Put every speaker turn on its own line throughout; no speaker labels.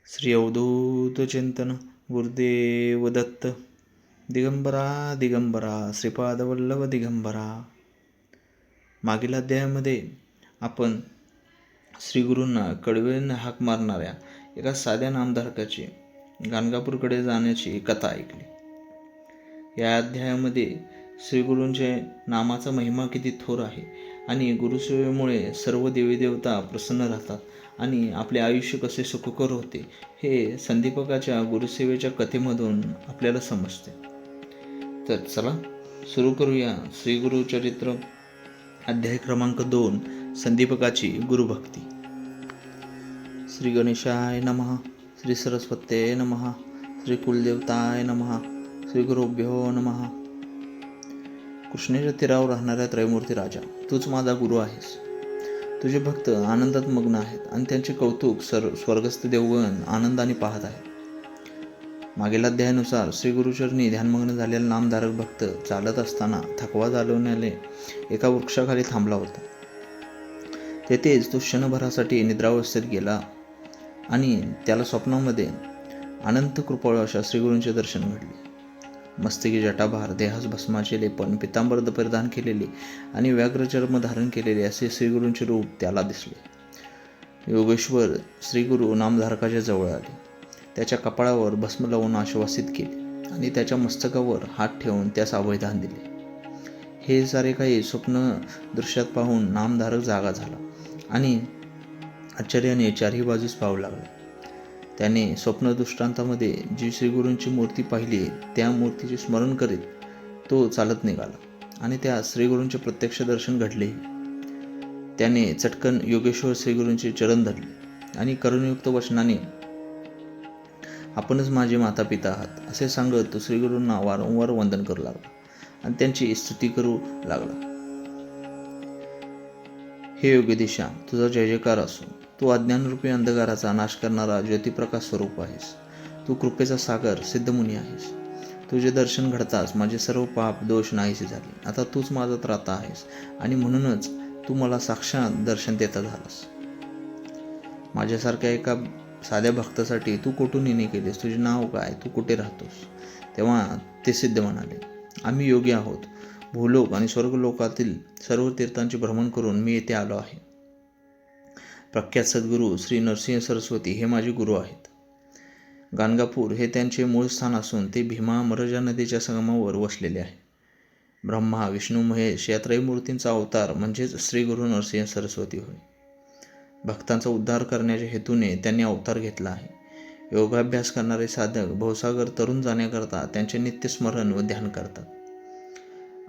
श्री अवधूत चिंतन गुरुदेव दत्त. दिगंबरा दिगंबरा श्रीपादवल्लभ दिगंबरा. मागील अध्यायामध्ये आपण श्रीगुरूंना कडवेने हाक मारणाऱ्या एका साध्या नामधारकाची गाणगापूरकडे जाण्याची कथा ऐकली. या अध्यायामध्ये श्रीगुरूंचे नामाचा महिमा किती थोर आहे आणि गुरुसेवेमुळे सर्व देवी देवता प्रसन्न राहतात आणि आपले आयुष्य कसे सुखकर होते हे संदीपकाच्या गुरुसेवेच्या कथेमधून आपल्याला समजते. तर चला सुरू करूया श्रीगुरुचरित्र अध्याय क्रमांक 2, संदीपकाची गुरुभक्ती. श्री गणेशाय नमः, श्री सरस्वत्ये नमः, श्री कुलदेवताय नमः, श्री गुरुभ्यो नमः. कृष्णेच्या तीरावर राहणाऱ्या त्रयमूर्ती राजा, तूच माझा गुरु आहेस. तुझे भक्त आनंदात मग्न आहेत आणि त्यांचे कौतुक स्वर्गस्थ देवगण आनंदाने पाहत आहेत. मागील अध्यायानुसार श्री गुरुचरणी ध्यानमग्न झालेला नामधारक भक्त चालत असताना थकवा जाणवल्याने एका वृक्षाखाली थांबला होता. तेथेच तो क्षणभरासाठी निद्रावस्थेत गेला आणि त्याला स्वप्नामध्ये अनंत कृपाळू अशा श्रीगुरूंचे दर्शन घडले. मस्तकी जटाभार, देहास भस्माचे लेपन, पितांबर परिधान केलेले आणि व्याघ्रचर्म धारण केलेले असे श्रीगुरूंचे रूप त्याला दिसले. योगेश्वर श्रीगुरू नामधारकाच्या जवळ आले. त्याच्या कपाळावर भस्म लावून आश्वासित केले आणि त्याच्या मस्तकावर हात ठेवून त्यास अभयदान दिले. हे सारे काही स्वप्न दृश्यात पाहून नामधारक जागा झाला आणि आश्चर्याने चारही बाजूस पाहू लागला. त्याने स्वप्नदृष्टांतामध्ये जी श्रीगुरूंची मूर्ती पाहिली त्या मूर्तीचे स्मरण करीत तो चालत निघाला आणि त्या श्रीगुरूंचे प्रत्यक्ष दर्शन घडले. त्याने चटकन योगेश्वर श्रीगुरूंचे चरण धरले आणि करुणयुक्त वचनाने आपणच माझे माता पिता आहात असे सांगत तो श्रीगुरूंना वारंवार वंदन करू लागला आणि त्यांची स्तुती करू लागला. हे योगेदिशा, तुझा जय जयकार असो. तू अज्ञानरूपी अंधकाराचा नाश करणारा ज्योतिप्रकाश स्वरूप आहेस. तू कृपेचा सागर सिद्धमुनी आहेस. तुझे दर्शन घडताच माझे सर्व पाप दोष नाहीसे झाले. आता तूच माझा त्राता आहेस आणि म्हणूनच तू मला साक्षात दर्शन देता झालास. माझ्यासारख्या एका साध्या भक्तासाठी तू कुठून येणे केलेस? तुझे नाव काय? तू कुठे राहतोस? तेव्हा ते सिद्ध म्हणाले, आम्ही योगी आहोत. भूलोक आणि स्वर्गलोकातील सर्व तीर्थांचे भ्रमण करून मी येथे आलो आहे. प्रख्यात सद्गुरू श्री नरसिंह सरस्वती हे माझे गुरु आहेत. गाणगापूर हे त्यांचे मूळ स्थान असून ते भीमा मरजा नदीच्या संगमावर वसलेले आहे. ब्रह्मा विष्णू महेश या त्रयमूर्तींचा अवतार म्हणजेच श्री गुरु नरसिंह सरस्वती होय. भक्तांचा उद्धार करण्याच्या हेतूने त्यांनी अवतार घेतला आहे. योगाभ्यास करणारे साधक भवसागर तरुण जाण्याकरता त्यांचे नित्य स्मरण व ध्यान करतात.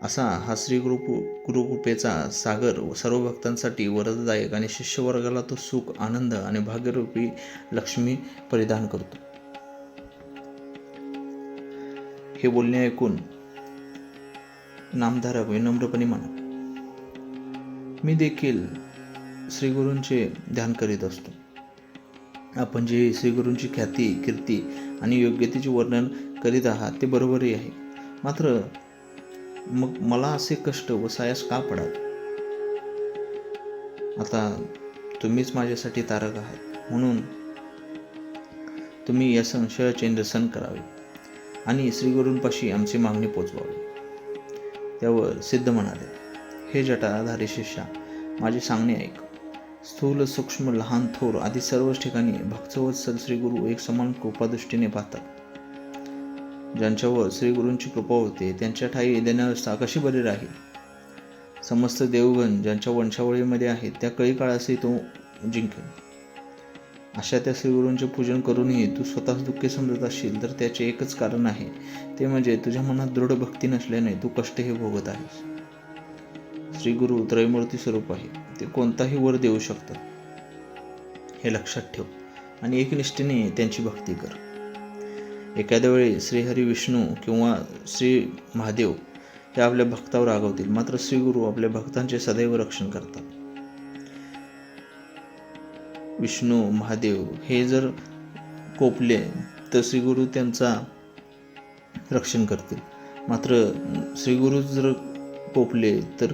असा हा श्री गुरुकृपेचा सागर सर्व भक्तांसाठी वरददायक आणि शिष्यवर्गाला तो सुख, आनंद आणि भाग्यरूपी लक्ष्मी परिधान करतो. हे बोलणे ऐकून नामधारक विनम्रपणे म्हणाला, मी देखील श्रीगुरूंचे ध्यान करीत असतो. आपण जे श्रीगुरूंची ख्याती, कीर्ती आणि योग्यतेचे वर्णन करीत आहात ते बरोबरही आहे. मात्र मग मला असे कष्ट व सायास का पडाल? आता तुम्हीच माझ्यासाठी तारक आहात म्हणून तुम्ही या संशयाचे निरसन करावे आणि श्रीगुरूंपाशी आमची मागणी पोचवावी. त्यावर सिद्ध म्हणाले, हे जटाधारी शिष्या, माझे सांगणे ऐक. स्थूल, सूक्ष्म, लहान, थोर आदी सर्वच ठिकाणी भक्तवत्सल श्रीगुरू एक समान कृपादृष्टीने पाहतात. ज्यांच्यावर श्रीगुरूंची कृपा होते त्यांच्या ठाई देण्यावस्था कशी बरी राहील? समस्त देवगण ज्यांच्या वंशावळीमध्ये आहेत त्या कळी काळासही तो जिंकेल. अशा त्या श्रीगुरूंचे पूजन करूनही तू स्वतःच दुःखी समजत असशील तर त्याचे एकच कारण आहे, ते म्हणजे तुझ्या मनात दृढ भक्ती नसल्याने तू कष्ट हे भोगत आहेस. श्रीगुरू त्रयमूर्ती स्वरूप आहे. ते कोणताही वर देऊ शकतात, हे लक्षात ठेव आणि एकनिष्ठेने त्यांची भक्ती कर. एखाद्या वेळी श्रीहरी विष्णू किंवा श्री महादेव हे आपल्या भक्तावर रागवतील, मात्र श्रीगुरू आपल्या भक्तांचे सदैव रक्षण करतात. विष्णू महादेव हे जर कोपले तर श्रीगुरू त्यांचा रक्षण करतील, मात्र श्रीगुरू जर कोपले तर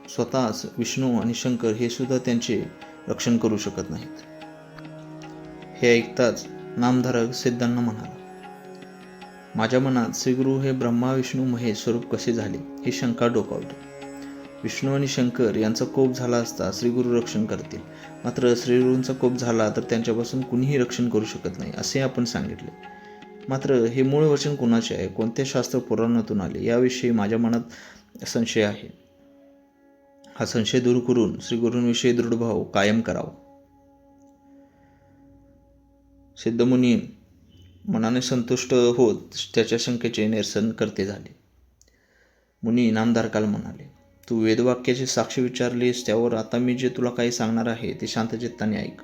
स्वतःच विष्णू आणि शंकर हे सुद्धा त्यांचे रक्षण करू शकत नाहीत. हे ऐकताच नामधारक सिद्धांना म्हणाला, माझ्या मनात श्रीगुरु हे ब्रह्मा विष्णू महेश स्वरूप कसे झाले ही शंका डोकावतो. विष्णू आणि शंकर यांचा कोप झाला असता श्रीगुरु रक्षण करतील, मात्र श्रीगुरूंचा कोप झाला तर त्यांच्यापासून कुणीही रक्षण करू शकत नाही असे आपण सांगितले. मात्र हे मूळ वचन कुणाचे आहे, कोणत्या शास्त्र पुराणातून आले याविषयी माझ्या मनात संशय आहे. हा संशय दूर करून श्रीगुरूंविषयी दृढभाव कायम करावा. सिद्धमुनी मनाने संतुष्ट होत त्याच्या शंकेचे निरसन करते झाले. मुनी नामधारकाला म्हणाले, तू वेदवाक्याची साक्ष विचारलीस, त्यावर आता मी जे तुला काही सांगणार आहे ते शांतचित्ताने ऐक.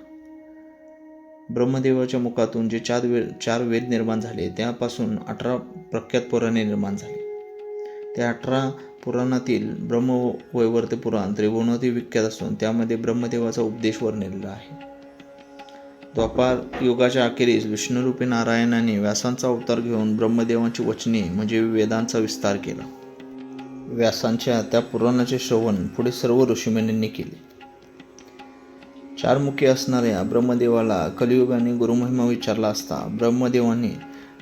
ब्रह्मदेवाच्या मुखातून जे चार वेद निर्माण झाले त्यापासून 18 प्रख्यात पुराणे निर्माण झाले. त्या 18 पुराणातील ब्रह्मवैवर्त पुराण त्रिभुवनातील विख्यात असून त्यामध्ये ब्रह्मदेवाचा उपदेश वर्णिलेला आहे. द्वापार युगाच्या अखेरीस विष्णुरूपी नारायणाने व्यासांचा अवतार घेऊन ब्रह्मदेवांची वचने म्हणजे वेदांचा विस्तार केला. व्यासांच्या त्या पुराणाचे श्रवण पुढे सर्व ऋषीमुनींनी केले. 4 मुखे असणाऱ्या ब्रह्मदेवाला कलियुगाने गुरुमहिमा विचारला असता ब्रह्मदेवाने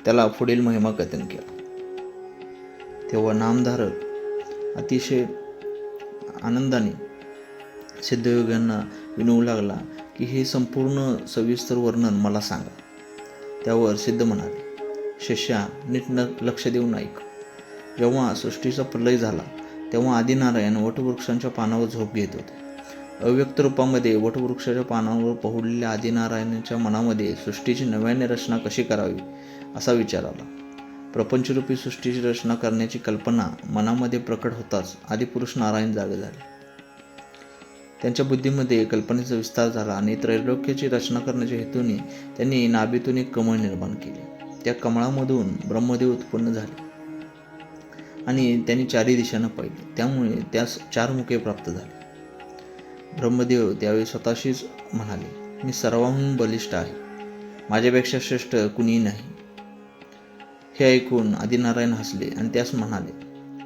त्याला पुढील महिमा कथन केला. तेव्हा नामधारक अतिशय आनंदाने सिद्धयोग्यांना विनवू लागला की हे संपूर्ण सविस्तर वर्णन मला सांगा. त्यावर सिद्ध म्हणाले, शिष्या नीट लक्ष देऊन ऐक. जेव्हा सृष्टीचा प्रलय झाला तेव्हा आदिनारायण वटवृक्षांच्या पानावर झोप घेत होते. अव्यक्त रूपामध्ये वटवृक्षाच्या पानावर पहुडलेल्या आदिनारायणाच्या मनामध्ये सृष्टीची नव्याने रचना कशी करावी असा विचार आला. प्रपंचरूपी सृष्टीची रचना करण्याची कल्पना मनामध्ये प्रकट होताच आदिपुरुष नारायण जागे झाले. त्यांच्या बुद्धीमध्ये कल्पनेचा विस्तार झाला आणि त्रैलोक्याची रचना करण्याच्या हेतूने त्यांनी नाभीतून एक कमळ निर्माण केले. त्या कमळामधून ब्रह्मदेव उत्पन्न झाले आणि त्यांनी 4 दिशांना पाहिले. त्यामुळे त्यास 4 मुखे प्राप्त झाले. ब्रह्मदेव त्यावेळी स्वतःशीच म्हणाले, मी सर्वांहून बलिष्ठ आहे, माझ्यापेक्षा श्रेष्ठ कुणीही नाही. हे ऐकून आदिनारायण हसले आणि त्यास म्हणाले,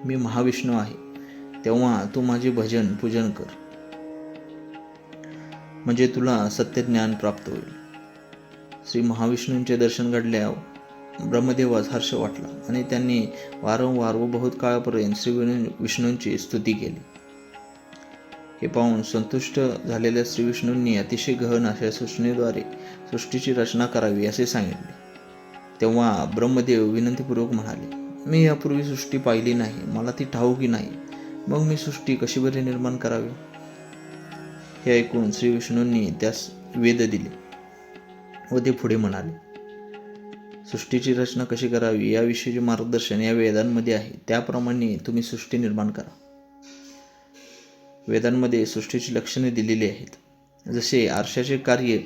मी महाविष्णू आहे, तेव्हा तू माझे भजन पूजन कर, म्हणजे तुला सत्यज्ञान प्राप्त होईल. श्री महाविष्णूंचे दर्शन घडल्यावर ब्रह्मदेवास हर्ष वाटला आणि त्यांनी वारंवार व बहुत काळापर्यंत श्री विष्णूंची स्तुती केली. हे पाहून संतुष्ट झालेल्या श्री विष्णूंनी अतिशय गहन अशा सूचनेद्वारे सृष्टीची रचना करावी असे सांगितले. तेव्हा ब्रह्मदेव विनंतीपूर्वक म्हणाले, मी यापूर्वी सृष्टी पाहिली नाही, मला ती ठाऊकी नाही, मग मी सृष्टी कशी बरे निर्माण करावी. हे ऐकून श्री विष्णूंनी त्यास वेद दिले व ते पुढे म्हणाले, सृष्टीची रचना कशी करावी याविषयीचे मार्गदर्शन या वेदांमध्ये आहे, त्याप्रमाणे तुम्ही सृष्टी निर्माण करा. वेदांमध्ये सृष्टीची लक्षणे दिलेली आहेत. जसे आरशाचे कार्य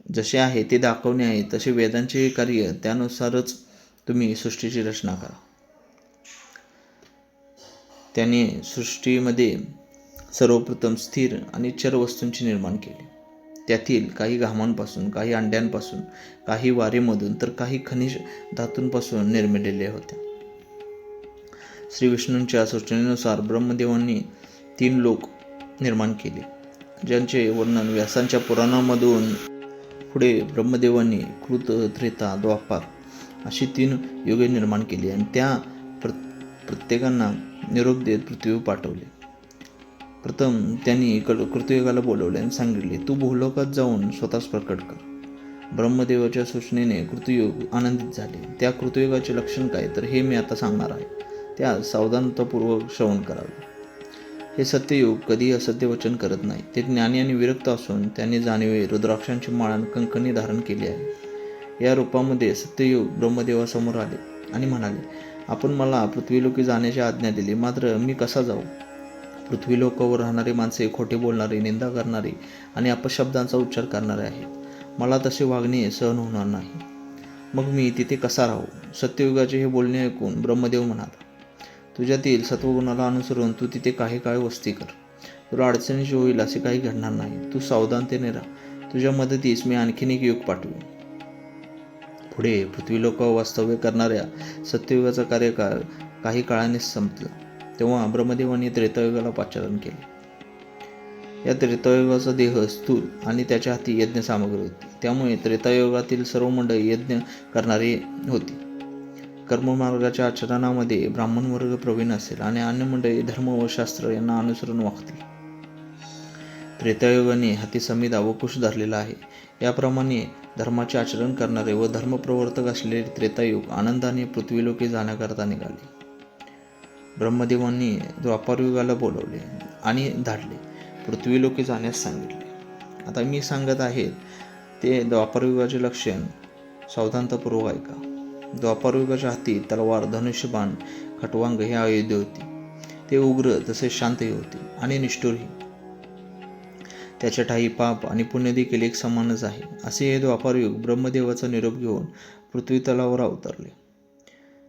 जसे आहे ते दाखवणे आहे, तसे वेदांचे कार्य त्यानुसारच तुम्ही सृष्टीची रचना करा. त्याने सृष्टीमध्ये सर्वप्रथम स्थिर आणि चर वस्तूंचे निर्माण केले. त्यातील काही घामांपासून, काही अंड्यांपासून, काही वारेमधून तर काही खनिज धातूंपासून निर्मिलेले होते. श्री विष्णूंच्या सूचनेनुसार ब्रह्मदेवांनी 3 लोक निर्माण केले, ज्यांचे वर्णन व्यासांच्या पुराणामधून पुढे ब्रह्मदेवांनी कृत, त्रेता, द्वापार अशी 3 युगे निर्माण केली आणि त्या प्रत्येकांना निरोप देत पृथ्वीवर पाठवले. प्रथम त्यांनी कृतयुगाला बोलवले आणि सांगितले, तू भूलोकात जाऊन स्वतःच प्रकट कर. ब्रह्मदेवाच्या सूचनेने कृतयुग आनंदित झाले. त्या कृतयुगाचे लक्षण काय, तर हे मी आता सांगणार आहे, त्या सावधानतापूर्वक श्रवण करावे. हे सत्ययुग कधीही असत्य वचन करत नाही. ते ज्ञानी आणि विरक्त असून त्यांनी जाणीवे रुद्राक्षांची माळ कंकणी धारण केली आहे. या रूपामध्ये सत्ययुग ब्रह्मदेवासमोर आले आणि म्हणाले, आपण मला पृथ्वीलोकी जाण्याची आज्ञा दिली, मात्र मी कसा जाऊ. पृथ्वीलोकावर राहणारी माणसे खोटे बोलणारी, निंदा करणारी आणि अपशब्दांचा उच्चार करणारे आहेत. मला तसे वागणे सहन होणार नाही. मग मी तिथे कसा राहू. सत्ययुगाचे हे बोलणे ऐकून ब्रह्मदेव म्हणाला, तुझ्यातील सत्वगुणाला अनुसरून तू तिथे काही काळ वस्ती कर. तुला अडचणीची होईल असे काही घडणार नाही. तू सावधानतेने राहा. तुझ्या मदतीस मी आणखीन एक युग पाठवेन. पुढे पृथ्वीलोकावर वास्तव्य करणाऱ्या सत्ययुगाचा कार्यकाळ काही काळाने संपला. तेव्हा ब्रह्मदेवांनी त्रेतायुगाला पाचारण केले. या त्रेतायुगाचा देह स्थूल आणि त्याच्या हाती यज्ञ सामग्री होती. त्यामुळे त्रेतायुगातील सर्व मंडळी यज्ञ करणारी होती. कर्ममार्गाच्या आचरणामध्ये ब्राह्मण वर्ग प्रवीण असेल आणि अन्य मंडळी धर्म व शास्त्र यांना अनुसरून वागतील. त्रेतायुगाने हाती संहिता व कुश धरलेला आहे. याप्रमाणे धर्माचे आचरण करणारे व धर्मप्रवर्तक असलेले त्रेतायुग आनंदाने पृथ्वीलोकी जाण्याकरता निघाले. ब्रह्मदेवांनी द्वापारयुगाला बोलवले आणि धाडले, पृथ्वीलोकी जाण्यास सांगितले. आता मी सांगत आहे ते द्वापारयुगाचे लक्षण सावधानतापूर्वक ऐका. द्वापारयुगाच्या हाती तलवार, धनुष्यबाण, खटवांग हे आयुध होती. ते उग्र तसेच शांतही होते आणि निष्ठुरही. त्याच्या ठायी पाप आणि पुण्य देखील एक समानच आहे. असे हे द्वापारयुग ब्रह्मदेवाचा निरोप घेऊन पृथ्वी तलावर अवतरले.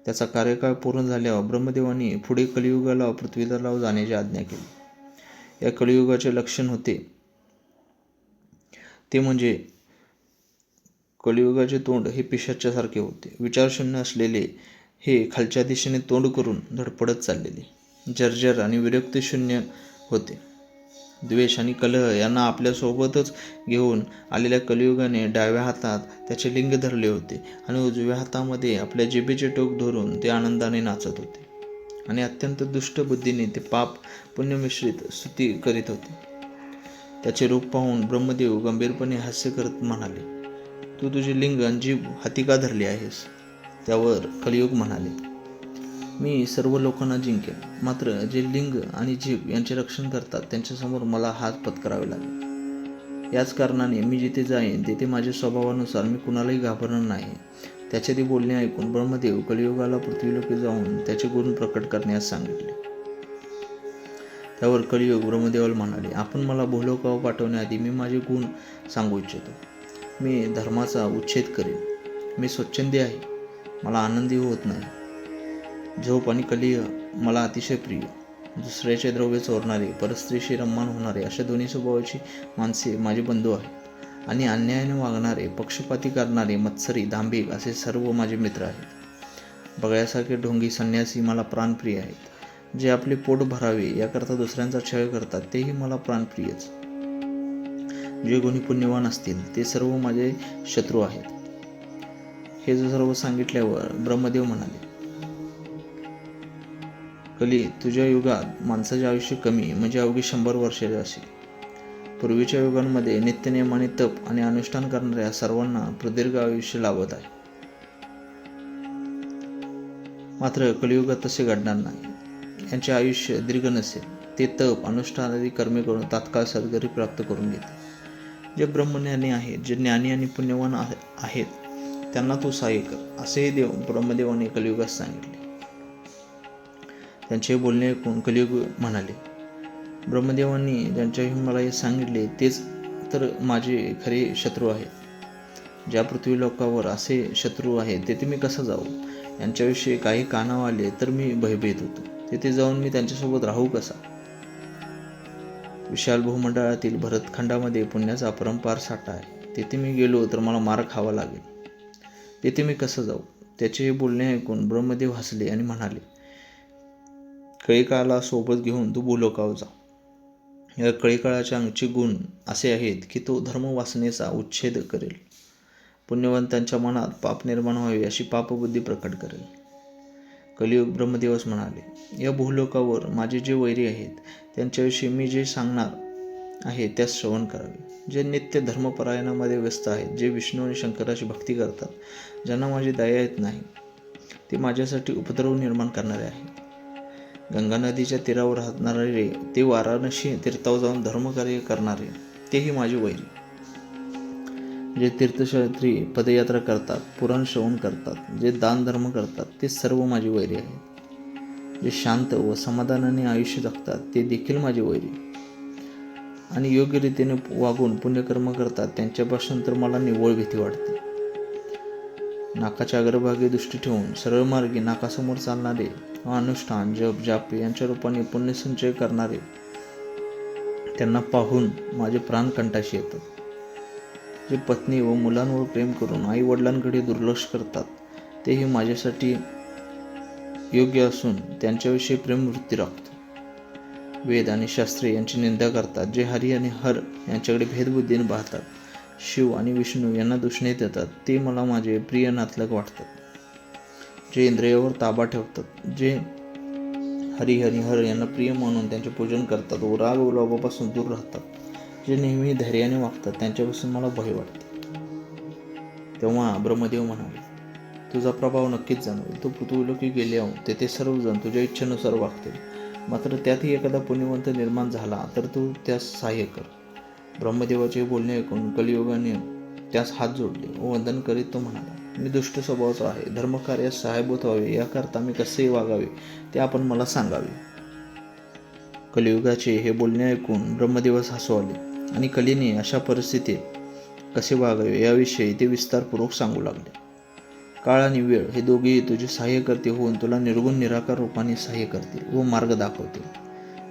त्याचा कार्यकाळ पूर्ण झाल्यावर ब्रह्मदेवांनी पुढे कलियुगाला पृथ्वी तलावर जाण्याची आज्ञा केली. या कलियुगाचे लक्षण होते ते म्हणजे कलियुगाचे तोंड हे पिशाच्यासारखे होते. विचारशून्य असलेले हे खालच्या दिशेने तोंड करून धडपडत चाललेले, जर्जर आणि विरक्तीशून्य होते. द्वेष आणि कलह यांना आपल्यासोबतच घेऊन आलेल्या कलियुगाने डाव्या हातात त्याचे लिंग धरले होते आणि उजव्या हातामध्ये आपल्या जिभेचे टोक धरून ते आनंदाने नाचत होते आणि अत्यंत दुष्ट बुद्धीने ते पाप पुण्यमिश्रित स्तुती करीत होते. त्याचे रूप पाहून ब्रह्मदेव गंभीरपणे हास्य करत म्हणाले, तू तुझे लिंग आणि जीभ हाती का धरली आहेस? त्यावर कलियुग म्हणाले, मी सर्व लोकांना जिंकेन, मात्र जे लिंग आणि जीभ यांचे रक्षण करतात त्यांच्यासमोर मला हात पत्करावे लागेल. याच कारणाने मी जिथे जाईन तेथे माझ्या स्वभावानुसार मी कुणालाही घाबरणार नाही. त्याचे ते बोलणे ऐकून ब्रह्मदेव कलियुगाला पृथ्वीलोकी जाऊन त्याचे गुण प्रकट करण्यास सांगितले. त्यावर कलियुग ब्रह्मदेवाला म्हणाले, आपण मला भूलोकावर पाठवण्याआधी मी माझे गुण सांगू इच्छितो. मी धर्माचा उच्छेद करेन. मी स्वच्छंदी आहे, मला आनंदी होत नाही. झोप आणि कलिह मला अतिशय प्रिय. दुसऱ्याचे द्रव्य चोरणारे, परस्त्रीशी रम्मान होणारे अशा दोन्ही स्वभावाची माणसे माझे बंधू आहेत आणि अन्यायाने वागणारे, पक्षपाती करणारे, मत्सरी, दांभिक असे सर्व माझे मित्र आहेत. बगळ्यासारखे ढोंगी संन्यासी मला प्राणप्रिय आहेत. जे आपले पोट भरावे याकरता दुसऱ्यांचा छळ करतात तेही मला प्राणप्रियच. जे कोणी पुण्यवान असतील ते सर्व माझे शत्रू आहेत. हे सर्व सांगितल्यावर ब्रह्मदेव म्हणाले, कली, तुझ्या युगात माणसाचे आयुष्य कमी म्हणजे अवघी 100 वर्षाचे असेल. पूर्वीच्या युगांमध्ये नित्यनेमाने तप आणि अनुष्ठान करणाऱ्या सर्वांना प्रदीर्घ आयुष्य लाभत आहे. मात्र कलियुगात तसे घडणार नाही. यांचे आयुष्य दीर्घ नसेल. ते तप, अनुष्ठान आदी कर्मे करून तात्काळ सद्गती प्राप्त करून घेते. जे ब्रह्मज्ञानी आहेत, जे ज्ञानी आणि पुण्यवान आहेत त्यांना तू सहाय्य कर, असेही ब्रह्मदेवाने कलियुगात सांगितले. त्यांचे बोलणे ऐकून कलियुग म्हणाले, ब्रह्मदेवांनी ज्यांच्याविषयी मला हे सांगितले तेच तर माझे खरे शत्रू आहेत. ज्या पृथ्वी लोकावर असे शत्रू आहेत तेथे मी कसा जाऊ? यांच्याविषयी काही कानावर आले तर मी भयभीत होतो. तेथे जाऊन मी त्यांच्यासोबत राहू कसा? विशाल भूमंडळातील भरतखंडामध्ये पुण्याचा अपरंपार साठा आहे. तेथे मी गेलो तर मला मार खावा लागेल. तेथे मी कसं जाऊ? त्याचे हे बोलणे ऐकून ब्रह्मदेव हसले आणि म्हणाले, कळीकाळाला सोबत घेऊन तू भूलोकावर जा. या कळीकाळाच्या अंगचे गुण असे आहेत की तो धर्मवासनेचा उच्छेद करेल. पुण्यवंतांच्या मनात पाप निर्माण व्हावे अशी पापबुद्धी प्रकट करेल. कलियुग ब्रह्मदेवच म्हणाले, या भूलोकावर माझे जे वैरी आहेत त्यांच्याविषयी मी जे सांगणार आहे त्यास श्रवण करावे. जे नित्य धर्मपरायणामध्ये व्यस्त आहेत, जे विष्णू आणि शंकराची भक्ती करतात, ज्यांना माझी दया येत नाही, ते माझ्यासाठी उपद्रव निर्माण करणारे आहेत. गंगा नदीच्या तीरावर राहणारे, ते वाराणसी तीर्थावर जाऊन धर्मकार्य करणारे, तेही माझे वैरी. जे तीर्थक्षेत्री पदयात्रा करतात, पुराण श्रवण करतात, जे दान धर्म करतात, ते सर्व माझे वैरी आहेत. जे शांत व समाधानाने आयुष्य जगतात ते देखील माझे वैरी. आणि योग्य रीतीने वागून पुण्यकर्म करतात त्यांच्यापासून तर मला निव्वळ भीती वाटते. नाकाच्या अग्रभागी दृष्टी ठेवून सरळ मार्गी नाकासमोर चालणारे, अनुष्ठान, जप, जाप यांच्या रूपाने पुण्यसंचय करणारे, त्यांना पाहून माझे प्राण कंठाशी येतात. जे पत्नी व मुलांवर प्रेम करून आई वडिलांकडे दुर्लक्ष करतात, तेही माझ्यासाठी योग्य असून त्यांच्याविषयी प्रेमवृत्ती राखतो. वेद आणि शास्त्रे यांची निंदा करतात, जे हरी आणि हर यांच्याकडे भेदबुद्धीने पाहतात, शिव आणि विष्णू यांना दुष्णेत येतात ते मला माझे प्रिय नातलग वाटतात. जे इंद्रियावर ताबा ठेवतात, जे हरी हरी हर यांना प्रिय म्हणून त्यांचे पूजन करतात व राग व लोभापासून दूर राहतात, जे नेहमी धैर्याने वागतात, त्यांच्यापासून मला भय वाटते. तेव्हा ब्रह्मदेव म्हणाले, तुझा प्रभाव नक्कीच जाणवेल. तू पृथ्वीलोकी गेल्यावर तेथे सर्वजण तुझ्या इच्छेनुसार वागतील. मात्र त्यातही एखादा पुण्यवंत निर्माण झाला तर तू त्यास सहाय्य कर. ब्रह्मदेवाचे बोलणे ऐकून कलियुगाने त्यास हात जोडले व वंदन करीत तो म्हणाला, मी दुष्ट स्वभावाचा आहे. धर्मकार्यास सहाय्यभूत व्हावे याकरता मी कसेही वागावे ते आपण मला सांगावे. कलियुगाचे हे बोलणे ऐकून ब्रह्मदेवास हसू आले आणि कलीने अशा परिस्थितीत कसे वागावे याविषयी ते विस्तारपूर्वक सांगू लागले. काळ आणि वेळ हे दोघेही तुझे सहाय्यकर्ते होऊन तुला निर्गुण निराकार रूपाने सहाय्य करतील व मार्ग दाखवतील.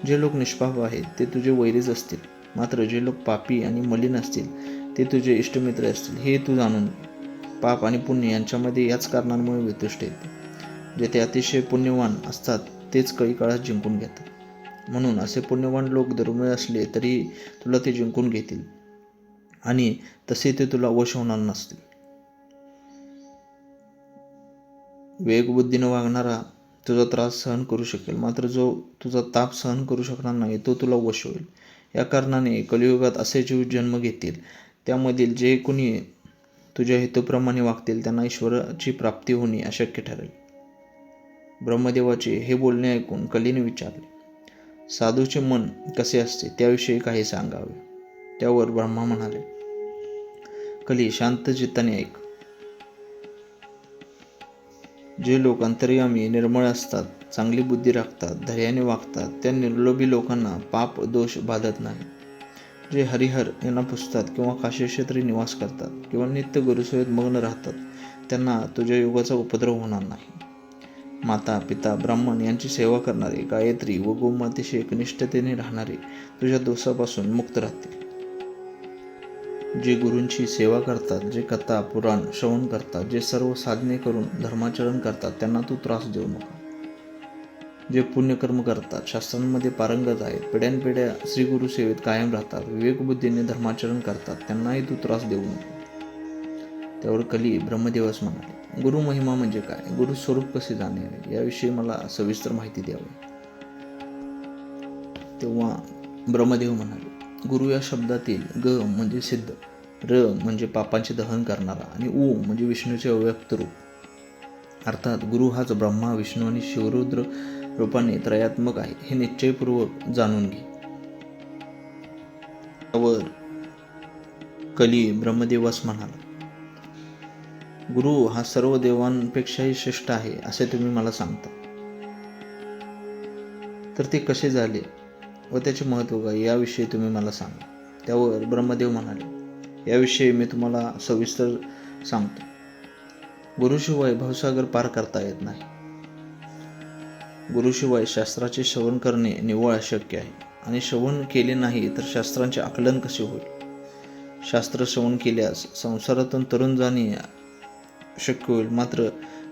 जे लोक निष्पाप आहेत ते तुझे वैरीच असतील, मात्र जे लोक पापी आणि मलिन असतील ते तुझे इष्टमित्र असतील. हे तू जाणून घे. पाप आणि पुण्य यांच्यामध्ये याच कारणांमुळे व्यतिष्ठ येते. जेथे अतिशय पुण्यवान असतात तेच काही काळात जिंकून घेतात. म्हणून असे पुण्यवान लोक दुर्मिळ असले तरी तुला ते जिंकून घेतील आणि तसे ते तुला वश होणार नसतील. वेगबुद्धीनं वागणारा तुझा त्रास सहन करू शकेल, मात्र जो तुझा ताप सहन करू शकणार नाही तो तुला वश होईल. या कारणाने कलियुगात असे जीव जन्म घेतील, त्यामधील जे कुणी तुझ्या हेतूप्रमाणे वागतील त्यांना ईश्वराची प्राप्ती होणे अशक्य ठरेल. ब्रह्मदेवाचे हे बोलणे ऐकून कलीने विचारले, साधूचे मन कसे असते त्याविषयी काही सांगावे. त्यावर ब्रह्मा म्हणाले, कली, शांत चित्ताने ऐक. जे लोक अंतर्यामी निर्मळ असतात, चांगली बुद्धी राखतात, धैर्याने वागतात, त्या निर्लोभी लोकांना पाप दोष बाधत नाही. जे हरिहर यांना पुजतात किंवा काशी क्षेत्री निवास करतात किंवा नित्य गुरुसेवेत मग्न राहतात त्यांना तुझ्या योगाचा उपद्रव होणार नाही. माता पिता ब्राह्मण यांची सेवा करणारे, गायत्री व गोमातेशी एकनिष्ठतेने राहणारे तुझ्या दोषापासून मुक्त राहतील. जे गुरूंची सेवा करतात, जे कथा पुराण श्रवण करतात, जे सर्व साधने करून धर्माचरण करतात त्यांना तू त्रास देऊ नका. जे पुण्यकर्म करतात, शास्त्रांमध्ये पारंगत आहेत, पिढ्यानपिढ्या श्रीगुरु सेवेत कायम राहतात, विवेकबुद्धीने धर्माचरण करतात त्यांनाही तू त्रास देऊ नको. त्यावर कली ब्रह्मदेवास म्हणाले, गुरु महिमा म्हणजे काय, गुरु स्वरूप कसे जाणावे याविषयी मला सविस्तर माहिती द्यावी. तेव्हा ब्रह्मदेव म्हणाले, गुरु या शब्दातील ग म्हणजे सिद्ध, र म्हणजे पापांचे दहन करणारा आणि उ म्हणजे विष्णूचे अव्यक्त रूप. अर्थात गुरु हाच ब्रह्मा विष्णू आणि शिवरुद्र रूपाने त्रयात्मक आहे हे निश्चयपूर्वक जाणून घे. त्यावर कली ब्रह्मदेवास म्हणाला, गुरु हा सर्व देवांपेक्षाही श्रेष्ठ आहे असे तुम्ही मला सांगता, तर ते कसे झाले व त्याचे महत्त्व काय याविषयी तुम्ही मला सांगा. त्यावर ब्रह्मदेव म्हणाले, याविषयी मी तुम्हाला सविस्तर सांगतो. गुरुशिवाय भवसागर पार करता येत नाही. गुरुशिवाय शास्त्राचे श्रवण करणे निव्वळ अशक्य आहे आणि श्रवण केले नाही तर शास्त्रांचे आकलन कसे होईल. शास्त्र श्रवण केल्यास संसारातून तरुण जाणे शक्य होईल, मात्र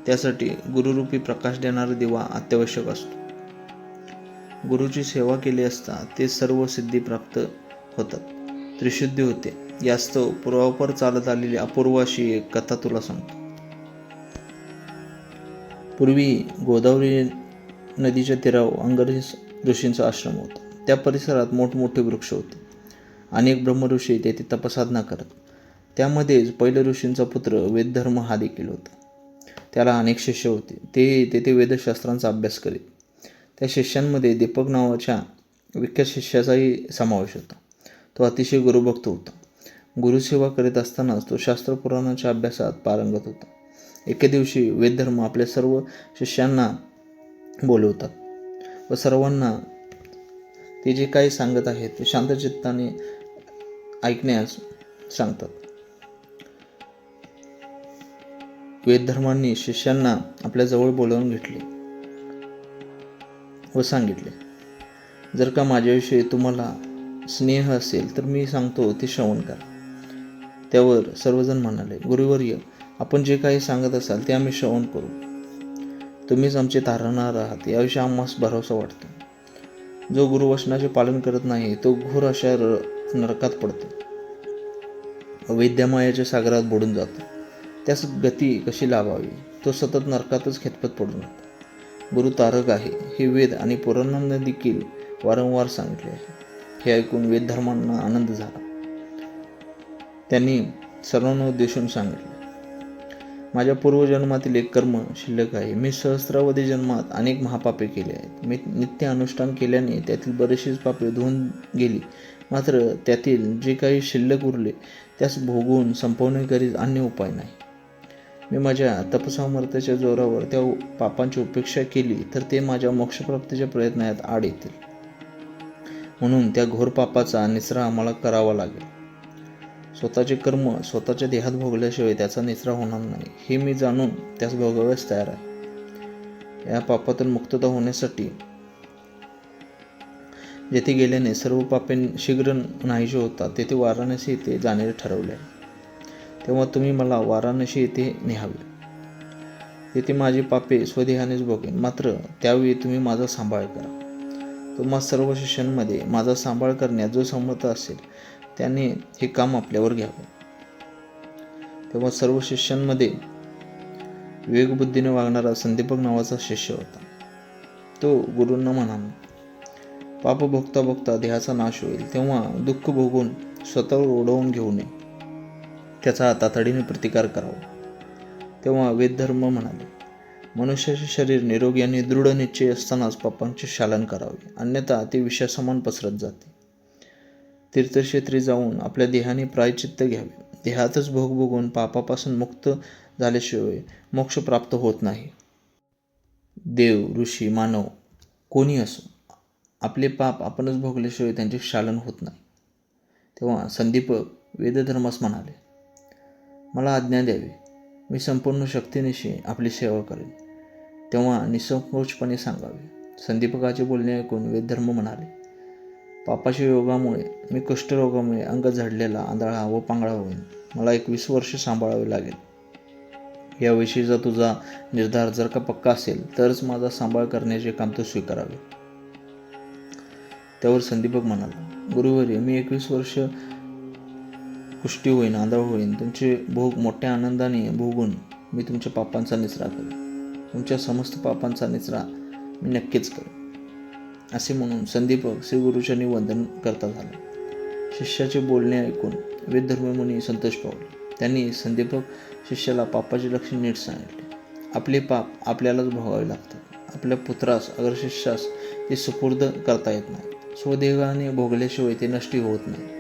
त्यासाठी गुरुरूपी प्रकाश देणारा दिवा अत्यावश्यक असतो. गुरुची सेवा केली असता ते सर्व सिद्धी प्राप्त होतात, त्रिशुद्धी होते. यास्तव पूर्वापर चालत आलेली अपूर्व अशी एक कथा तुला सांगतो. पूर्वी गोदावरी नदीच्या तीरावर अंगरीस ऋषींचा आश्रम होता. त्या परिसरात मोठमोठे वृक्ष होते. अनेक ब्रह्मऋषी तेथे तपसाधना करत. त्यामध्येच पहिल्या ऋषींचा पुत्र वेदधर्म हा देखील होता. त्याला अनेक शिष्य होते. ते तेथे वेदशास्त्रांचा अभ्यास करीत. त्या शिष्यांमध्ये दीपक नावाच्या विख्यात शिष्याचाही समावेश होता. तो अतिशय गुरुभक्त होता. गुरुसेवा करीत असतानाच तो शास्त्रपुराणाच्या अभ्यासात पारंगत होता. एके दिवशी वेदधर्म आपल्या सर्व शिष्यांना बोलवतात व सर्वांना ते जे काही सांगत आहेत ते शांत चित्ताने ऐकण्यास सांगतात. वेदधर्मांनी शिष्यांना आपल्या जवळ बोलावून घेतले व सांगितले, जर का माझ्याविषयी तुम्हाला स्नेह असेल तर मी सांगतो ते श्रवण करा. त्यावर सर्वजण म्हणाले, गुरुवर्य, आपण जे काही सांगत असाल ते आम्ही श्रवण करू. तुम्हीच आमचे तारणार आहात याविषयी आम्हास भरोसा वाटतो. जो गुरुवचनाचे पालन करत नाही तो घोर अशा नरकात पडतो. वैद्यमायाच्या सागरात बुडून जातो. त्यास गती कशी लावावी, तो सतत नरकातच खितपत पडून जातो. गुरु तारक आहे हे वेद आणि पुराणांना देखील वारंवार सांगितले आहे. हे ऐकून वेदधर्मांना आनंद झाला. त्यांनी सर्वांना उद्देशून सांगितले, माझ्या पूर्वजन्मातील एक कर्म शिल्लक आहे. मी सहस्रावधी जन्मात अनेक महापापे केली आहेत. मी नित्य अनुष्ठान केल्याने त्यातील बरीचशीच पापे धुवून गेली. मात्र त्यातील जे काही शिल्लक उरले त्यास भोगून संपवण्याकरीत अन्य उपाय नाही. मी माझ्या तपसामर्थ्याच्या जोरावर त्या पापांची उपेक्षा केली तर ते माझ्या मोक्षप्राप्तीच्या प्रयत्नात आड येतील. म्हणून त्या घोर पापाचा निचरा मला करावा लागेल. स्वतःचे कर्म स्वतःच्या देहात भोगल्याशिवाय त्याचा निचरा होणार नाही हे मी जाणून त्यास भोगाव्यास तयार आहे. या पापातून मुक्तता होण्यासाठी जेथे गेल्याने सर्व पापे शीघ्र नाहीशी होतात तेथे वाराणसी येथे जाणे ठरवले आहे. तेव्हा तुम्ही मला वाराणसी येथे न्यावे. तेथे माझी पापे स्वदेहानेच भोगेन. मात्र त्यावेळी तुम्ही माझा सांभाळ करा. तुम्हा सर्व शिष्यांमध्ये माझा सांभाळ करण्यात जो समर्थ असेल त्याने हे काम आपल्यावर घ्यावे. तेव्हा सर्व शिष्यांमध्ये विवेकबुद्धीने वागणारा संदीपक नावाचा शिष्य होता. तो गुरूंना म्हणाला, पाप भोगता भोगता देहाचा नाश होईल तेव्हा दुःख भोगून स्वतःवर ओढवून घेऊ नये. त्याचा तातडीने प्रतिकार करावा. तेव्हा वेदधर्म म्हणाले, मनुष्याचे शरीर निरोगी आणि दृढ निश्चय असतानाच पापांचे शालन करावे, अन्यथा ते विषासमान पसरत जाते. तीर्थक्षेत्री जाऊन आपल्या देहाने प्रायचित्त घ्यावे. देहातच भोग भोगून पापापासून मुक्त झाल्याशिवाय मोक्ष प्राप्त होत नाही. देव, ऋषी, मानव कोणी असो, आपले पाप आपणच भोगल्याशिवाय त्यांचे शालन होत नाही. तेव्हा संदीपक वेदधर्मास म्हणाले, मला आज्ञा द्यावी, मी संपूर्ण शक्तीनिशी आपली सेवा करेन. तेव्हा निसंकोचपणे सांगावे. संदीपकाचे बोलणे ऐकून वेदधर्म म्हणाले, पापाच्या योगामुळे मी कुष्ठरोगामुळे अंग झडलेला, आंधळा व पांगळा होईन. मला 21 वर्ष सांभाळावे लागेल. याविषयीचा तुझा निर्धार जर का पक्का असेल तरच माझा सांभाळ करण्याचे काम तू स्वीकारावे. त्यावर संदीपक म्हणाला, गुरुवर्य, मी 21 वर्ष कुष्ठी होईन, आंधळ होईन. तुमचे भोग मोठ्या आनंदाने भोगून मी तुमच्या पापांचा निचरा करेन. तुमच्या समस्त पापांचा निचरा मी नक्कीच करेन. असे म्हणून संदीपक श्री गुरुचरणी वंदन करता झाला. शिष्याचे बोलणे ऐकून वेदधर्ममुनी संतोष पावले. त्यांनी संदीपक शिष्याला पापाचे लक्षण नीट सांगितले. आपले पाप आपल्यालाच भोगावे लागतात. आपल्या पुत्रास अगर शिष्यास ते सुपूर्द करता येत नाही. स्वदेहाने भोगल्याशिवाय ते नष्टी होत नाही.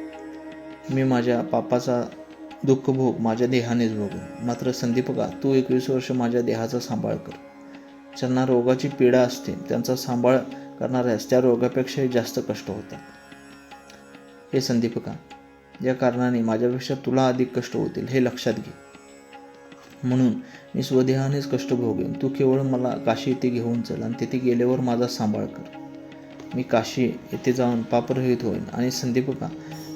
मी माझ्या पापाचा दुःख भोग माझ्या देहानेच भोगेन. मात्र संदीपका, तू 21 वर्ष माझ्या देहाचा सांभाळ कर. ज्यांना रोगाची पीडा असते त्यांचा सांभाळ करणाऱ्यास त्या रोगापेक्षाही जास्त कष्ट होतात. हे संदीपका, या कारणाने माझ्यापेक्षा तुला अधिक कष्ट होतील हे लक्षात घे. म्हणून मी स्वदेहानेच कष्ट भोगेन. तू केवळ मला काशी येथे घेऊन चल आणि तेथे गेल्यावर माझा सांभाळ कर. मी काशी येथे जाऊन पापरहित होईन आणि संदीपका,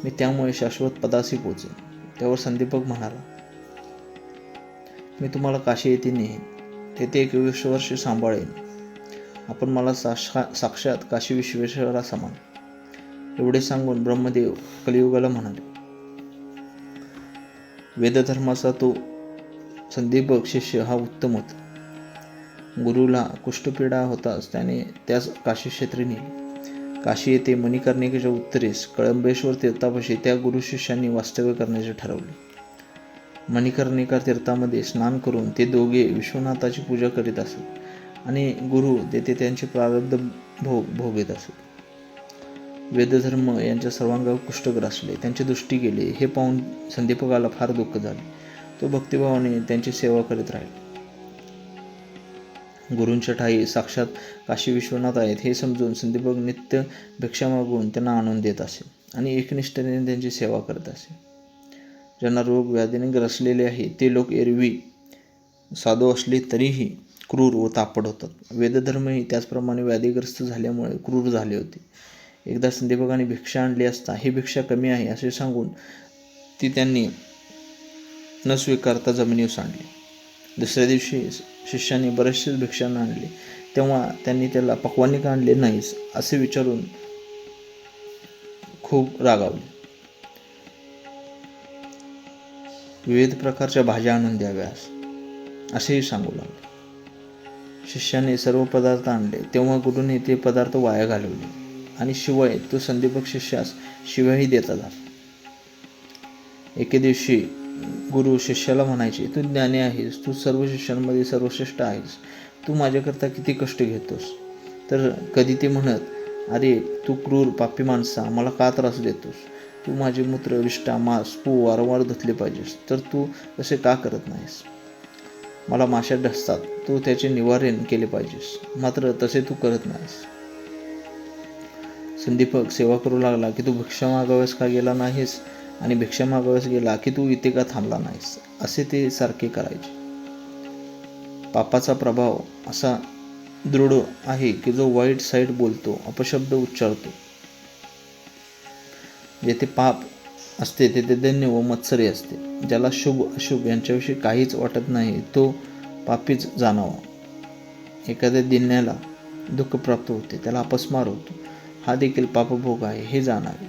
मी त्यामुळे शाश्वत पदासी पोचेन. त्यावर संदीपक म्हणाला, मी तुम्हाला काशी येथे नेईन. तेथे 21 वर्ष सांभाळेन. आपण मला साक्षात काशी विश्वेश्वरा समान. एवढे सांगून ब्रह्मदेव कलियुगाला म्हणाले. वेदधर्माचा तो संदीपक शिष्य हा उत्तम होता. गुरुला कुष्ठपीडा होताच त्याने त्यास काशी क्षेत्री नेले. काशी येथे मणिकर्णिकेच्या उत्तरेस कळंबेश्वर तीर्थापाशी त्या गुरु शिष्यांनी वास्तव्य करण्याचे ठरवले. मणिकर्णिका तीर्थामध्ये स्नान करून ते दोघे विश्वनाथाची पूजा करीत असत आणि गुरु तेथे त्यांचे प्रारब्ध भोगीत असत. वेदधर्म यांच्या सर्वांगावर कुष्ठ ग्रासले, त्यांची दृष्टी गेली. हे पाहून संदीपकाला फार दुःख झाले. तो भक्तिभावाने त्यांची सेवा करीत राहिला. गुरूंच्या ठाई साक्षात काशी विश्वनाथ आहेत हे समजून संदीपक नित्य भिक्षा मागून त्यांना आणून देत असे आणि एकनिष्ठेने त्यांची सेवा करत असे. ज्यांना रोग व्याधीने ग्रासलेले आहे ते लोक एरवी साधू असले तरीही क्रूर व तापड होतात. वेदधर्मही त्याचप्रमाणे व्याधीग्रस्त झाल्यामुळे क्रूर झाले होते. एकदा संदीपकाने भिक्षा आणली असता ही भिक्षा कमी आहे असे सांगून ती त्यांनी न स्वीकारता जमिनीवर सांडली. दुसऱ्या दिवशी शिष्याने बरेचसे भिक्षा आणली. तेव्हा त्यांनी त्याला पक्वान्नी का आणले नाहीस असे विचारून खूप रागावले. विविध प्रकारच्या भाज्या आणून द्याव्यास असेही सांगू लागले. शिष्याने सर्व पदार्थ आणले तेव्हा गुरुने ते पदार्थ वाया घालवले आणि शिवाय तो संदीपक शिष्यास शिव्याही देता झाला. एके दिवशी गुरु शिष्याला म्हणायचे, तू ज्ञानी आहेस, तू सर्व शिष्यांमध्ये सर्वश्रेष्ठ आहेस, तू माझ्याकरता किती कष्ट घेतोस. तर कधी ते म्हणत, अरे तू क्रूर पापी माणसा, मला का त्रास देतोस. तू माझे मूत्र विष्ठा मांस पू वारंवार धुतले पाहिजेस, तर तू तसे का करत नाहीस. मला माश्या ढसतात, तू त्याचे निवारण केले पाहिजेस, मात्र तसे तू करत नाहीस. संदीपक सेवा करू लागला की तू भिक्षा मागाव्यास का गेला नाहीस, आणि भिक्षा मागाव्यास गेला की तू इथे का थांबला नाहीस, असे ते सारखे करायचे. पापाचा प्रभाव असा दृढ आहे की जो वाईट साईट बोलतो, अपशब्द उच्चारतो. जेथे पाप असते तेथे दैन्य व मत्सरी असते. ज्याला शुभ अशुभ यांच्याविषयी काहीच वाटत नाही तो पापीच जाणावा. एखाद्या दैन्याला दुःख प्राप्त होते, त्याला अपस्मार होतो, हा देखील पापभोग आहे हे जाणावे.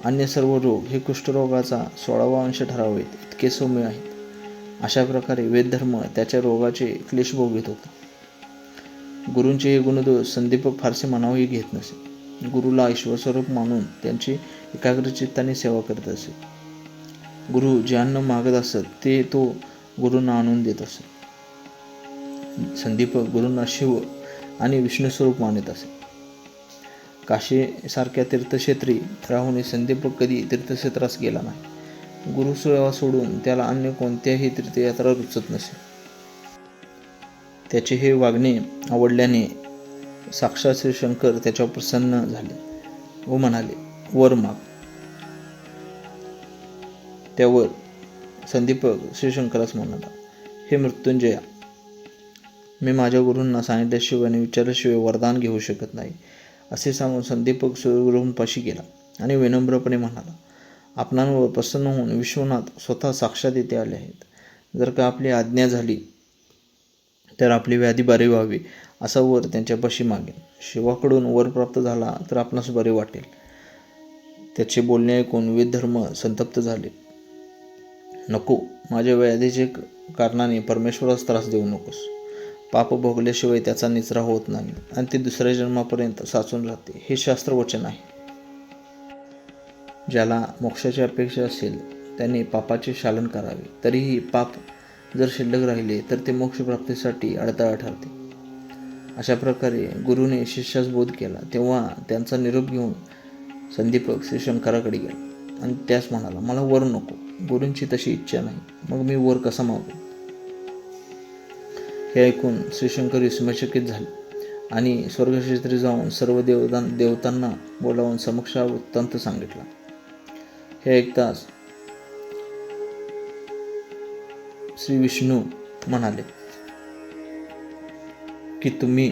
अन्य सर्व रोग हे कुष्ठरोगाचा 16वा अंश ठरावेत इतके सौम्य आहेत. अशा प्रकारे वेदधर्म त्याच्या रोगाचे क्लेश भोगीत होता. गुरूंचे हे गुणदोष संदीपक फारसे मनावही घेत नसे. गुरुला ईश्वरस्वरूप मानून त्यांची एकाग्र चित्ताने सेवा करत असे. गुरु जे अन्न मागत असत ते तो गुरूंना आणून देत असत. संदीपक गुरूंना शिव आणि विष्णू स्वरूप मानत असे. काशीसारख्या तीर्थक्षेत्री राहून संदीपक कधी तीर्थक्षेत्रास गेला नाही. गुरुसेवा सोडून त्याला अन्य कोणत्याही तीर्थयात्रा रुचत नसे. त्याचे हे वागणे आवडल्याने साक्षात श्री शंकर त्याच्यावर प्रसन्न झाले व म्हणाले, वर माग. त्यावर संदीपक श्री शंकरास म्हणाला, हे मृत्युंजया, मी माझ्या गुरूंना सांगितल्याशिवाय आणि विचारल्याशिवाय वरदान घेऊ शकत नाही. असे सांगून संदीपक गुरूंपाशी गेला आणि विनम्रपणे म्हणाला, आपणांवर प्रसन्न होऊन विश्वनाथ स्वतः साक्षात येथे आले आहेत. जर का आपली आज्ञा झाली तर आपली व्याधी बरी व्हावी असा वर त्यांच्यापाशी मागेन. शिवाकडून वर प्राप्त झाला तर आपणास बरे वाटेल. त्याचे बोलणे ऐकून वेदधर्म संतप्त झाले. नको, माझ्या व्याधीचे कारणाने परमेश्वरास त्रास देऊ नकोस. पाप भोगल्याशिवाय त्याचा निचरा होत नाही आणि ते दुसऱ्या जन्मापर्यंत साचून राहते, हे शास्त्रवचन आहे. ज्याला मोक्षाची अपेक्षा असेल त्याने पापाचे शालन करावे. तरीही पाप जर शिल्लक राहिले तर ते मोक्षप्राप्तीसाठी अडथळा ठरते. अशा प्रकारे गुरुने शिष्यास बोध केला. तेव्हा त्यांचा निरोप घेऊन संदीपक श्री शंकराकडे गेला आणि त्यास म्हणाला, मला वर नको. गुरूंची तशी इच्छा नाही, मग मी वर कसा मागू. हे ऐकून श्री शंकर विस्मयचकित झाले आणि स्वर्गक्षेत्री जाऊन सर्व देवतांना बोलावून समक्ष हा वृत्तांत सांगितला. हे ऐकताच श्री विष्णू म्हणाले की तुम्ही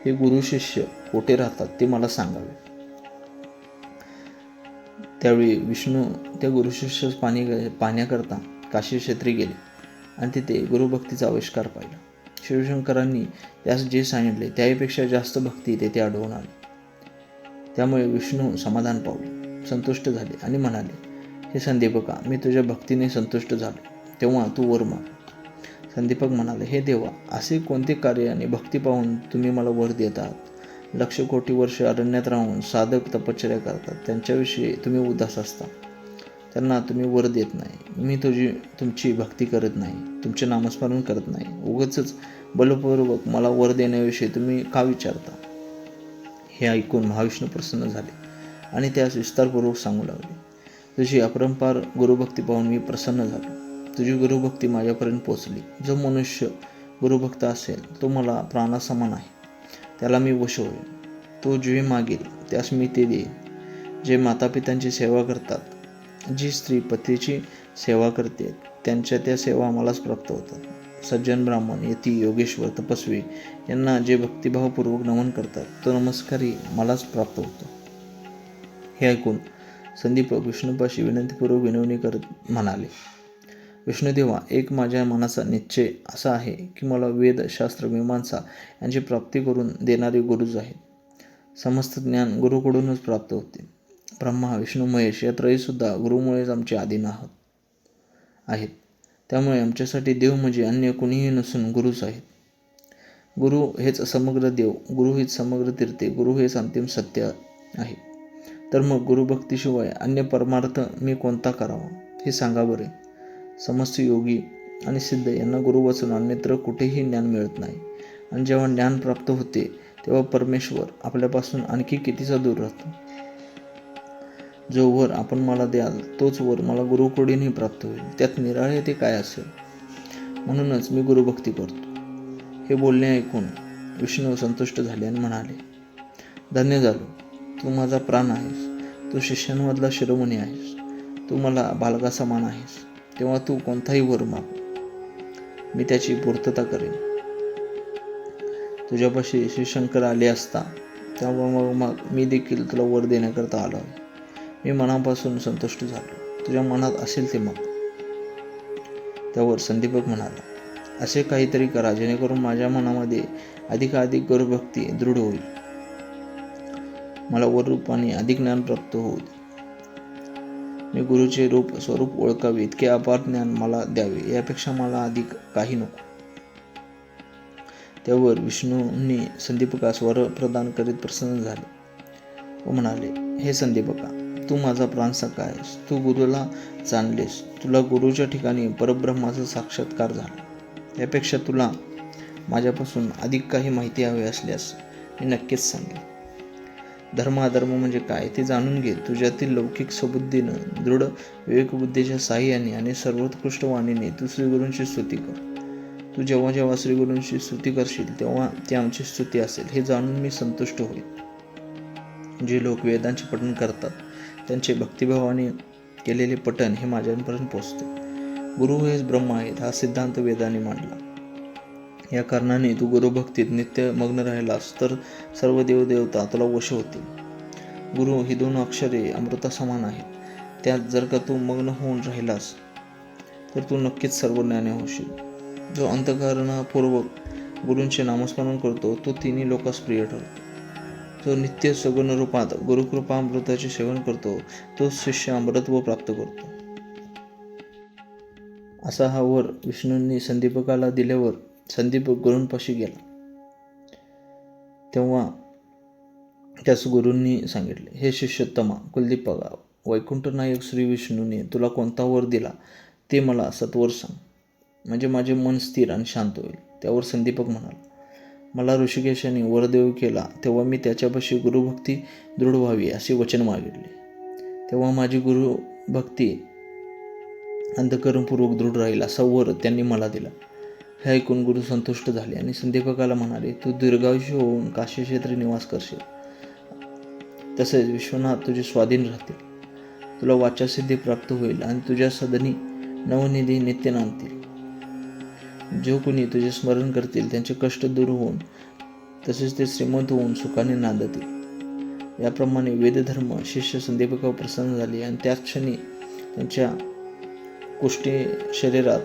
हे गुरु शिष्य कोठे राहतात ते मला सांगावे. त्यावेळी विष्णू त्या गुरुशिष्यास पाहण्याकरता काशी क्षेत्री गेले आणि तिथे गुरुभक्तीचा आविष्कार पाहिला. शिवशंकरांनी त्यास जे सांगितले त्यापेक्षा जास्त भक्ती तेथे आढळून आली. त्यामुळे विष्णू समाधान पावले, संतुष्ट झाले आणि म्हणाले, हे संदीपका, मी तुझ्या भक्तीने संतुष्ट झालो, तेव्हा तू वर माग. संदीपक म्हणाले, हे देवा, असे कोणते कार्य आणि भक्ती पाहून तुम्ही मला वर देतात. लक्ष कोटी वर्ष अरण्यात राहून साधक तपश्चर्या करतात, त्यांच्याविषयी तुम्ही उदास असता. त्यांना तुम्ही वर देत नाही. मी तुमची भक्ती करत नाही, तुमचे नामस्मरण करत नाही. उगाचच बलपूर्वक मला वर देण्याविषयी तुम्ही का विचारता. हे ऐकून महाविष्णू प्रसन्न झाले आणि त्यास विस्तारपूर्वक सांगू लागले, तुझी अपरंपार गुरुभक्ती पाहून मी प्रसन्न झालो. तुझी गुरुभक्ती माझ्यापर्यंत पोचली. जो मनुष्य गुरुभक्त असेल तो मला प्राणासमान आहे, त्याला मी वश होईल. तो जे मागेल त्यास मी ते देईन. जे मातापित्यांची सेवा करतात, जी स्त्री पतीची सेवा करते, त्यांच्या त्या सेवा मलाच प्राप्त होतात. सज्जन ब्राह्मण, यती, योगेश्वर, तपस्वी यांना जे भक्तिभावपूर्वक नमन करतात तो नमस्कारही मलाच प्राप्त होतो. हे ऐकून संदीपक विष्णूपाशी विनंतीपूर्वक विनवणी करत म्हणाले, विष्णुदेवा, एक माझ्या मनाचा निश्चय असा आहे की मला वेद, शास्त्र, मीमांसा यांची प्राप्ती करून देणारे गुरुज आहेत. समस्त ज्ञान गुरुकडूनच प्राप्त होते. ब्रह्मा, विष्णू, महेश या त्रयीसुद्धा गुरुमुळेच आमचे अधीन आहेत. त्यामुळे आमच्यासाठी देव म्हणजे अन्य कुणीही नसून गुरुच आहेत. गुरु हेच समग्र देव, गुरु हेच समग्र तीर्थे, गुरु हेच अंतिम सत्य आहे. तर मग गुरुभक्तीशिवाय अन्य परमार्थ मी कोणता करावा हे सांगा बरे. समस्त योगी आणि सिद्ध यांना गुरु वाचून अन्यत्र कुठेही ज्ञान मिळत नाही. आणि जेव्हा ज्ञान प्राप्त होते तेव्हा परमेश्वर आपल्यापासून आणखी कितीचा दूर राहतो. जो वर आपण मला द्याल तोच वर मला गुरुकडूनही प्राप्त होईल. त्यात निराळे ते काय असेल. म्हणूनच मी गुरुभक्ती करतो. हे बोलणे ऐकून विष्णू संतुष्ट झाले आणि म्हणाले, धन्य झालो. तू माझा प्राण आहेस. तू शिष्यांमधला शिरोमणी आहेस. तू मला बालका समान आहेस. तेव्हा तू कोणताही वर माग, मी त्याची पूर्तता करेन. तुझ्यापाशी श्री शंकर आले असता तेव्हा मग मी देखील तुला वर देण्याकरता आलो आहे. मी मनापासून संतुष्ट झालो. तुझ्या मनात असेल ते मग. त्यावर संदीपक म्हणाला, असे काहीतरी करा जेणेकरून माझ्या मनामध्ये अधिकाधिक गुरुभक्ती दृढ होईल. मला वर रूपाने अधिक ज्ञान प्राप्त होऊ दे. मी गुरुचे रूप स्वरूप ओळखावे इतके अपार ज्ञान मला द्यावे. यापेक्षा मला अधिक काही नको. त्यावर विष्णूंनी संदीपकास वर प्रदान करीत प्रसन्न झाले व म्हणाले, हे संदीपका, तू माझा प्राणसखा आहेस. तू गुरुला जाणलेस. तुला गुरुच्या ठिकाणी परब्रह्माचा साक्षात्कार झाला. यापेक्षा तुला माझ्यापासून अधिक काही माहिती हवी असल्यास मी नक्कीच सांगेन. धर्म अधर्म म्हणजे काय ते जाणून घे. तुझ्यातील लौकिक सुबुद्धीनं दृढ विवेकबुद्धीच्या साह्याने आणि सर्वोत्कृष्ट वाणीने तू श्रीगुरूंची स्तुती कर. तू जेव्हा जेव्हा श्रीगुरूंची स्तुती करशील तेव्हा ती आमची स्तुती असेल हे जाणून मी संतुष्ट होईल. जे लोक वेदांचे पठण करतात त्यांचे भक्तिभावाने केलेले पठण हे माझ्यापर्यंत पोचते. गुरु हेच ब्रह्म आहेत हा सिद्धांत वेदाने मांडला. या कारणाने तू गुरुभक्तीत नित्य मग्न राहिलास तर सर्व देवदेवता तुला वश होतील. गुरु ही दोन अक्षरे अमृता समान आहेत. त्यात जर का तू मग्न होऊन राहिलास तर तू नक्कीच सर्वज्ञानी होशील. जो अंतःकरणापूर्वक गुरूंचे नामस्मरण करतो तो तिन्ही लोकांस प्रिय ठरतो. जो नित्य सगुण रूपात गुरुकृपा अमृताचे सेवन करतो तो शिष्य अमृतत्व प्राप्त करतो. असा हा वर विष्णूंनी संदीपकाला दिल्यावर संदीपक गुरूंपाशी गेला. तेव्हा त्यास गुरूंनी सांगितले, हे शिष्योत्तमा, कुलदीपका, वैकुंठनायक श्री विष्णूने तुला कोणता वर दिला ते मला सत्वर सांग, म्हणजे माझे मन स्थिर आणि शांत होईल. त्यावर संदीपक म्हणाला, मला ऋषिकेशाने वरदेव केला तेव्हा मी त्याच्यापाशी गुरुभक्ती दृढ व्हावी असे वचन मागितले. तेव्हा माझी गुरुभक्ती अंतःकरणपूर्वक दृढ राहील असा वर त्यांनी मला दिला. हे ऐकून गुरु संतुष्ट झाले आणि संदीपकाला म्हणाले, तू दीर्घायुष्य होऊन काशी क्षेत्री निवास करशील. तसेच विश्वनाथ तुझे स्वाधीन राहतील. तुला वाचासिद्धी प्राप्त होईल आणि तुझ्या सदनी नवनिधी नित्य नांदतील. जो कोणी तुझे स्मरण करतील त्यांचे कष्ट दूर होऊन तसेच ते श्रीमंत होऊन सुखाने नांदतील. याप्रमाणे वेदधर्म शिष्य संदीपकावर प्रसन्न झाले आणि त्याच क्षणी त्यांच्या कुष्ठी शरीरात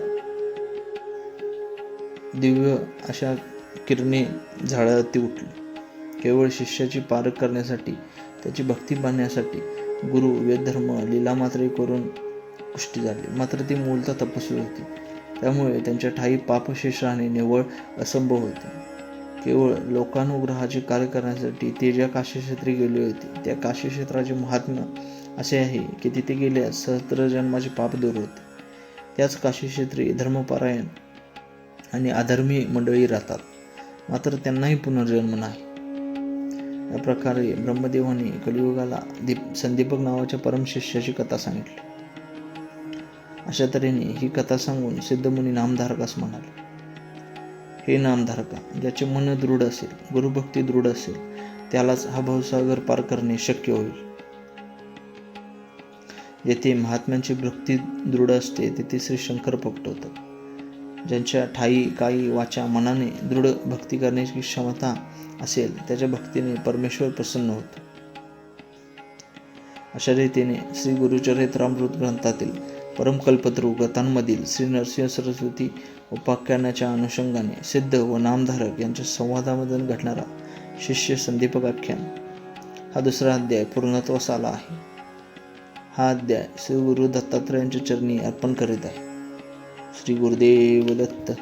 दिव्य अशा किरणे झाडावरती उठली. केवळ शिष्याची पारख करण्यासाठी, त्याची भक्ती बांधण्यासाठी गुरु वेदधर्म लीला मात्र करून कुष्ठी झाली. मात्र ती मूलतः तपस्वी होती. त्यामुळे त्यांच्या ठायी पापशेष राहणे निव्वळ असंभव होते. केवळ लोकानुग्रहाचे कार्य करण्यासाठी ते ज्या काशीक्षेत्री गेले होते त्या काशीक्षेत्राचे महात्म्य असे आहे की तिथे गेल्यास सहस्त्रजन्माचे पाप दूर होते. त्याच काशीक्षेत्री धर्मपरायण आणि अधर्मी मंडळी राहतात, मात्र त्यांनाही पुनर्जन्म नाही. या प्रकारे ब्रह्मदेवाने कलियुगाला संदीपक नावाच्या परमशिष्याची कथा सांगितली. अशा तऱ्हेने ही कथा सांगून सिद्धमुनी नामधारकास म्हणाले, हे नामधारका, ज्याचे मन दृढ असेल, गुरुभक्ती दृढ असेल त्यालाच हा भवसागर पार करणे शक्य होईल. जेथे महात्म्यांची भक्ती दृढ असते तेथे श्री शंकर प्रकट होतात. ज्यांच्या ठायी कायी वाचा मनाने दृढ भक्ती करण्याची क्षमता असेल त्याच्या भक्तीने परमेश्वर प्रसन्न होतो. अशा रीतीने श्री गुरुचरित्रामृत ग्रंथातील परमकल्पतरू गतांमधील श्री नरसिंह सरस्वती उपाख्यानाच्या अनुषंगाने सिद्ध व नामधारक यांच्या संवादामधून घडणारा शिष्य संदीपक आख्यान हा दुसरा अध्याय पूर्णत्वास आला आहे. हा अध्याय श्री गुरु दत्तात्रयांच्या चरणी अर्पण करीत आहे. श्री गुरुदेव दत्त.